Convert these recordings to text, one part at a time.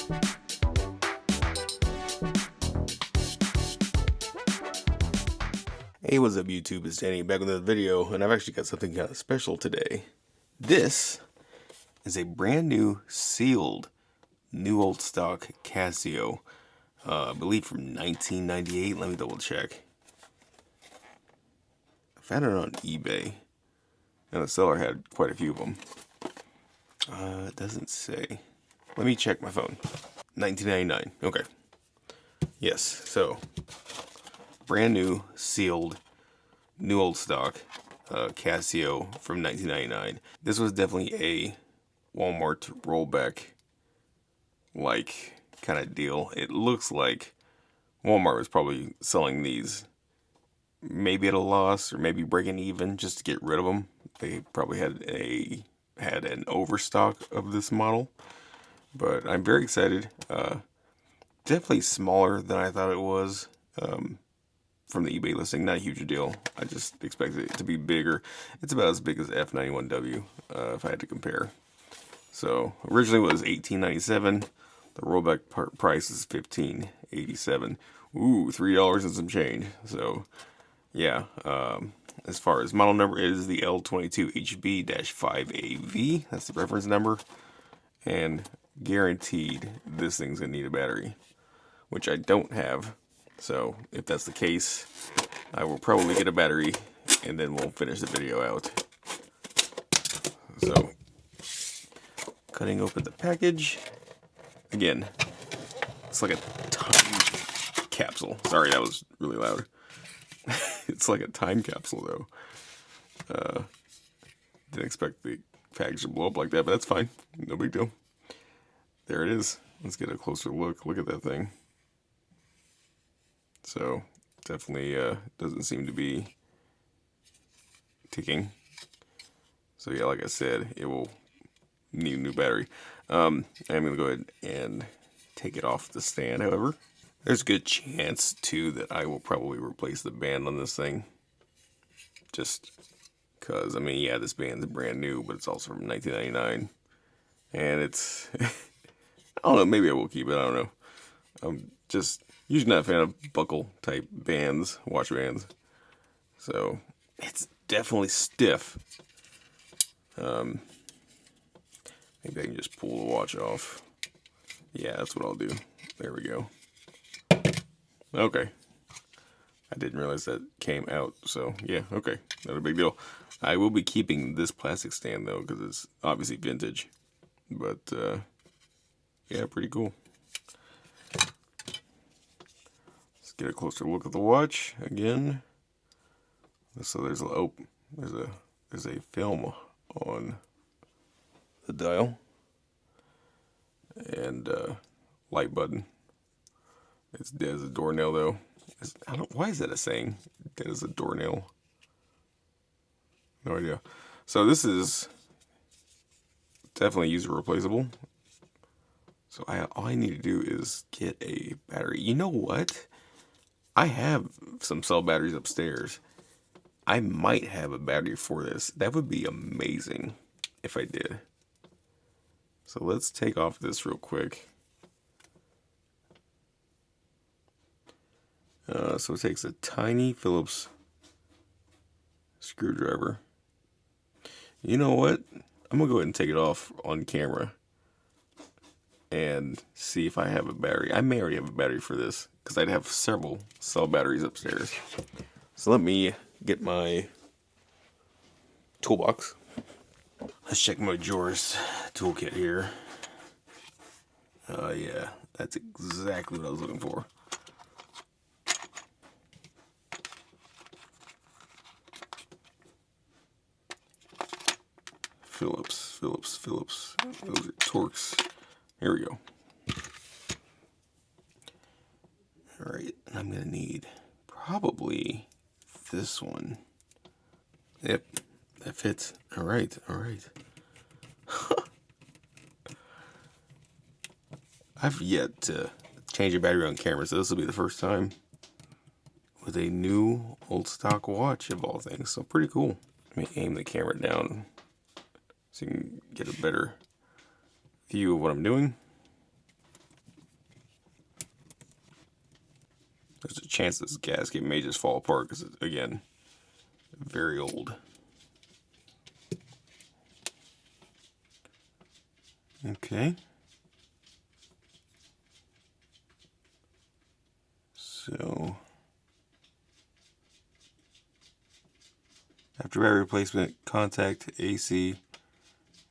Hey, what's up YouTube? It's Danny back with another video, and I've actually got something kind of special today. This is a brand new sealed new old stock Casio, I believe from 1998. Let me double check. I found it on eBay, and the seller had quite a few of them. It doesn't say. Let me check my phone. 1999. Okay. Yes. So brand new sealed new old stock Casio from 1999. This was definitely a Walmart rollback like kind of deal. It looks like Walmart was probably selling these maybe at a loss or maybe breaking even just to get rid of them. They probably had an overstock of this model, but I'm very excited. Definitely smaller than I thought it was from the eBay listing. Not a huge deal. I just expected it to be bigger. It's about as big as F91W if I had to compare. So originally it was $18.97. The rollback price is $15.87. Ooh, $3 and some change. So yeah, as far as model number is the LW22HB-5AV. That's the reference number. And guaranteed this thing's gonna need a battery, which I don't have. So if that's the case, I will probably get a battery and then we'll finish the video out. So cutting open the package. Again, it's like a time capsule. Sorry, that was really loud. It's like a time capsule though. Didn't expect the package to blow up like that, but that's fine. No big deal. There it is. Let's get a closer look. Look at that thing. So definitely doesn't seem to be ticking. So yeah, like I said, it will need a new battery. I'm going to go ahead and take it off the stand, however. There's a good chance, too, that I will probably replace the band on this thing. Just because, I mean, yeah, this band's brand new, but it's also from 1999. And it's, I don't know, maybe I will keep it, I don't know. I'm just usually not a fan of buckle-type bands, watch bands. So, it's definitely stiff. Maybe I can just pull the watch off. Yeah, that's what I'll do. There we go. Okay. I didn't realize that came out, so yeah, okay. Not a big deal. I will be keeping this plastic stand, though, because it's obviously vintage. But, yeah, pretty cool. Let's get a closer look at the watch again. So there's a film on the dial and light button. It's dead as a doornail though. Why is that a saying? Dead as a doornail. No idea. So this is definitely user replaceable. So all I need to do is get a battery. You know what? I have some cell batteries upstairs. I might have a battery for this. That would be amazing if I did. So let's take off this real quick. So it takes a tiny Phillips screwdriver. You know what? I'm gonna go ahead and take it off on camera and see if I have a battery. I may already have a battery for this because I'd have several cell batteries upstairs. So let me get my toolbox. Let's check my drawers toolkit here. Yeah, that's exactly what I was looking for. Phillips. Those are Torx. Here we go. Alright, I'm gonna need probably this one. Yep, that fits. Alright. I've yet to change a battery on camera, so this will be the first time with a new old stock watch of all things. So pretty cool. Let me aim the camera down so you can get a better view of what I'm doing. There's a chance this gasket may just fall apart because it's, again, very old. Okay. So, after battery replacement, contact AC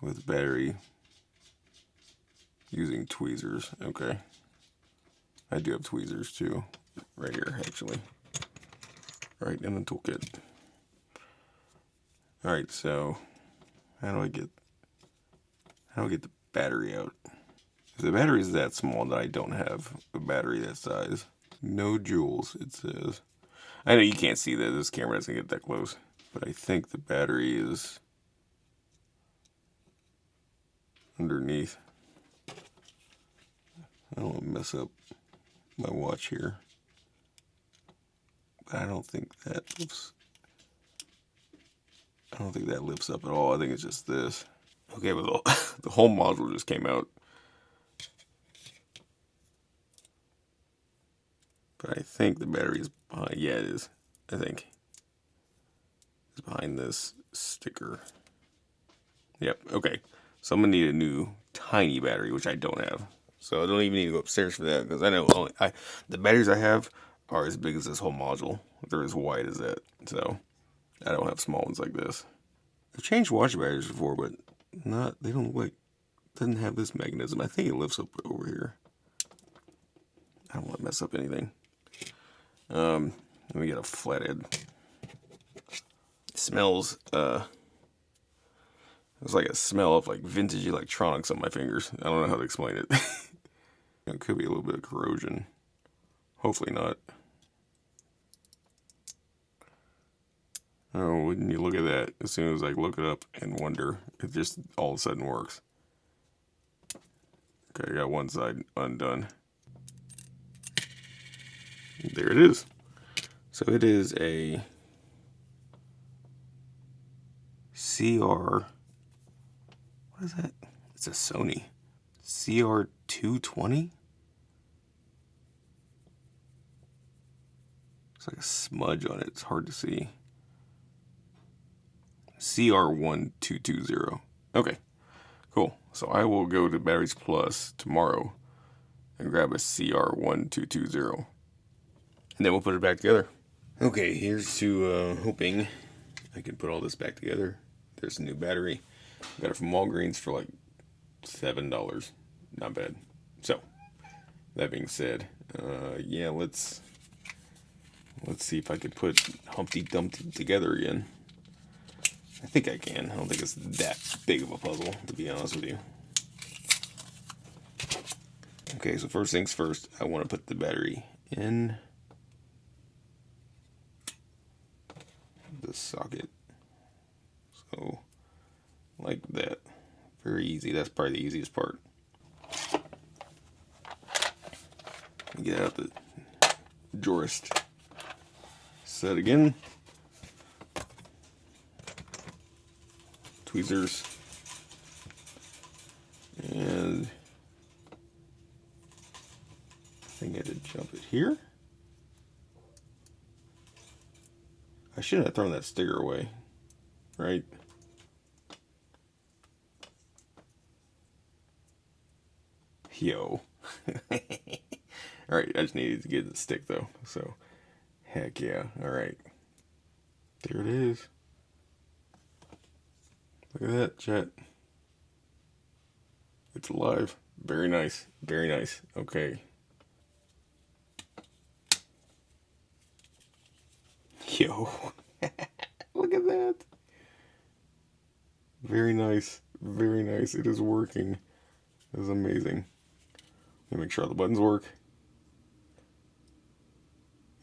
with battery using tweezers. Okay. I do have tweezers too, right here actually. Right in the toolkit. Alright, so how do I get the battery out? If the battery is that small that I don't have a battery that size. No joules, it says. I know you can't see that, this camera doesn't get that close. But I think the battery is underneath. I don't want to mess up my watch here. But I don't think that lifts. I don't think that lifts up at all. I think it's just this. Okay, well, the whole module just came out. But I think the battery is behind. Yeah, it is. I think it's behind this sticker. Yep. Okay. So I'm gonna need a new tiny battery, which I don't have. So I don't even need to go upstairs for that because I know the batteries I have are as big as this whole module. They're as wide as that. So I don't have small ones like this. I've changed watch batteries before, but they don't look like, doesn't have this mechanism. I think it lifts up over here. I don't want to mess up anything. Let me get a flathead. It smells, it's like a smell of like vintage electronics on my fingers. I don't know how to explain it. It could be a little bit of corrosion. Hopefully not. Oh, when you look at that, as soon as I look it up and wonder, it just all of a sudden works. Okay, I got one side undone. There it is. So it is a CR. What is that? It's a Sony CR220. It's like a smudge on it. It's hard to see. CR1220. Okay, cool. So I will go to Batteries Plus tomorrow and grab a CR1220. And then we'll put it back together. Okay, here's to hoping I can put all this back together. There's a new battery. Got it from Longines for like $7. Not bad. So, that being said, yeah, let's see if I could put Humpty Dumpty together again. I think I can. I don't think it's that big of a puzzle, to be honest with you. Okay, so first things first, I want to put the battery in the socket. So, like that. Very easy. That's probably the easiest part. Get out the jurist. Set again. Tweezers. And I think I had to jump it here. I shouldn't have thrown that sticker away, right? Yo. Alright, I just needed to get the stick though, so heck yeah. Alright. There it is. Look at that, chat. It's alive. Very nice. Very nice. Okay. Yo. Look at that. Very nice. Very nice. It is working. It is amazing. Let me make sure all the buttons work.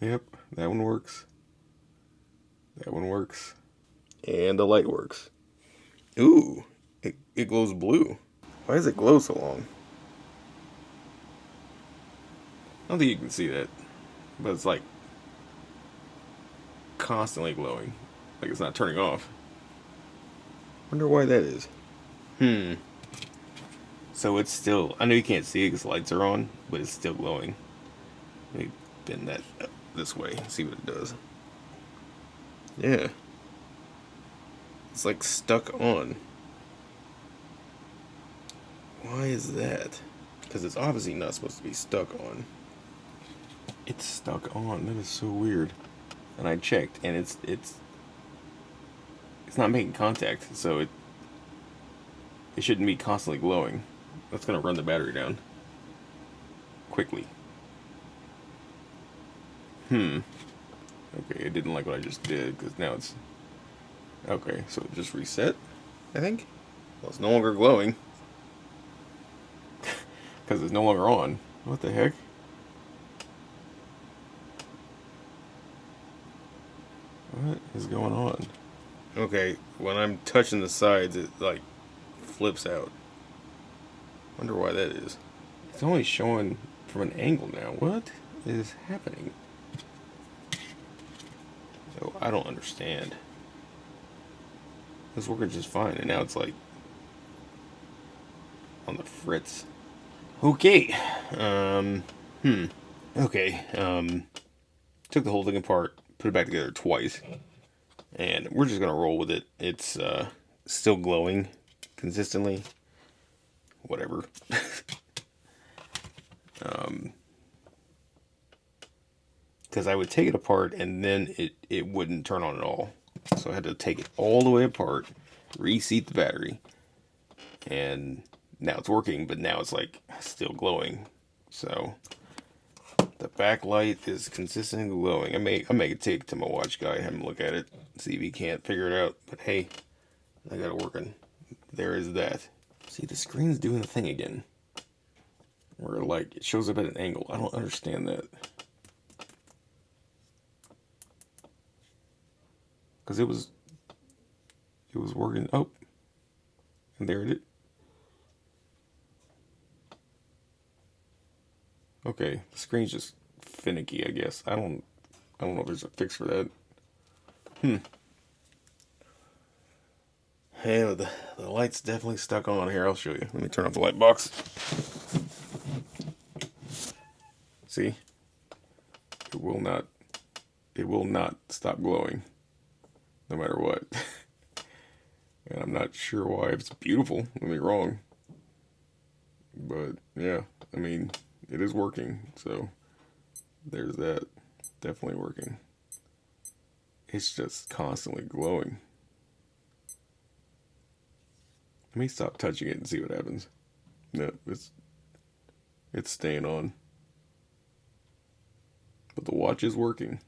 Yep, that one works. That one works. And the light works. Ooh, it glows blue. Why does it glow so long? I don't think you can see that, but it's like constantly glowing. Like it's not turning off. Wonder why that is. So it's still, I know you can't see it because the lights are on, but it's still glowing. Let me spin that up this way and see what it does. Yeah. It's like stuck on. Why is that? Because it's obviously not supposed to be stuck on. It's stuck on. That is so weird. And I checked, and it's not making contact, so it shouldn't be constantly glowing. That's gonna run the battery down quickly. Okay, it didn't like what I just did, because now it's... Okay, so it just reset, I think? Well, it's no longer glowing. Because it's no longer on. What the heck? What is going on? Okay, when I'm touching the sides, it, like, flips out. Wonder why that is. It's only showing from an angle now. What is happening? So, I don't understand. It's working just fine, and now it's like on the fritz. Okay. Okay. Took the whole thing apart, put it back together twice, and we're just gonna roll with it. It's still glowing consistently. Whatever. Because I would take it apart and then it wouldn't turn on at all. So I had to take it all the way apart, reseat the battery, and now it's working, but now it's like still glowing. So the backlight is consistently glowing. I may take it to my watch guy, have him look at it, see if he can't figure it out. But hey, I got it working. There is that. See, the screen's doing the thing again, where like it shows up at an angle. I don't understand that. Because it was working. Oh, and there it is. Okay, the screen's just finicky, I guess. I don't know if there's a fix for that. Yeah, the light's definitely stuck on here. I'll show you. Let me turn off the light box. See? It will not stop glowing, no matter what. And I'm not sure why. It's beautiful, don't get me wrong. But, yeah, I mean, it is working, so there's that. Definitely working. It's just constantly glowing. Let me stop touching it and see what happens. No, it's staying on. But the watch is working.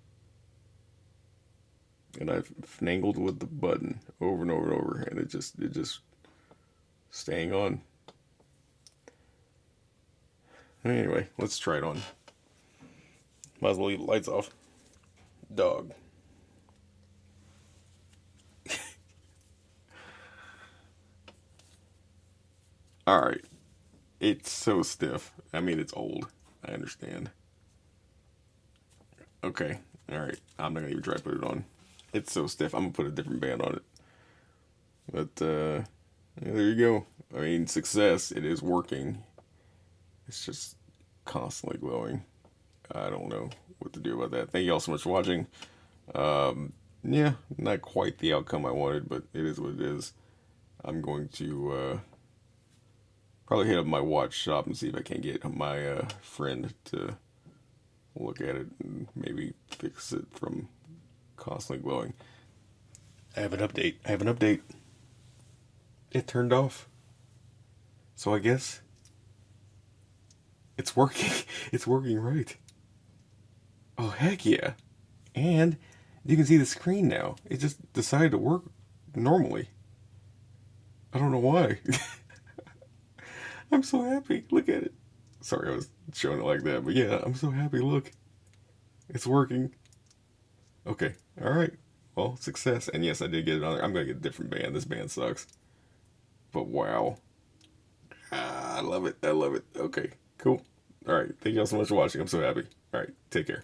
And I've finangled with the button over and over and over, and it just staying on. Anyway, let's try it on. Might as well leave the lights off. Dog. Alright. It's so stiff. I mean, it's old. I understand. Okay. Alright. I'm not gonna even try to put it on. It's so stiff. I'm gonna put a different band on it. But, yeah, there you go. I mean, success. It is working. It's just constantly glowing. I don't know what to do about that. Thank you all so much for watching. Yeah, not quite the outcome I wanted, but it is what it is. I'm going to probably hit up my watch shop and see if I can get my friend to look at it and maybe fix it from constantly glowing. I have an update. It turned off. So I guess it's working. It's working right. Oh, heck yeah. And you can see the screen now. It just decided to work normally. I don't know why. I'm so happy. Look at it. Sorry I was showing it like that, but yeah, I'm so happy. Look. It's working. Okay. Alright. Well, success. And yes, I did get it on there. I'm going to get a different band. This band sucks. But wow. I love it. I love it. Okay. Cool. Alright. Thank you all so much for watching. I'm so happy. Alright. Take care.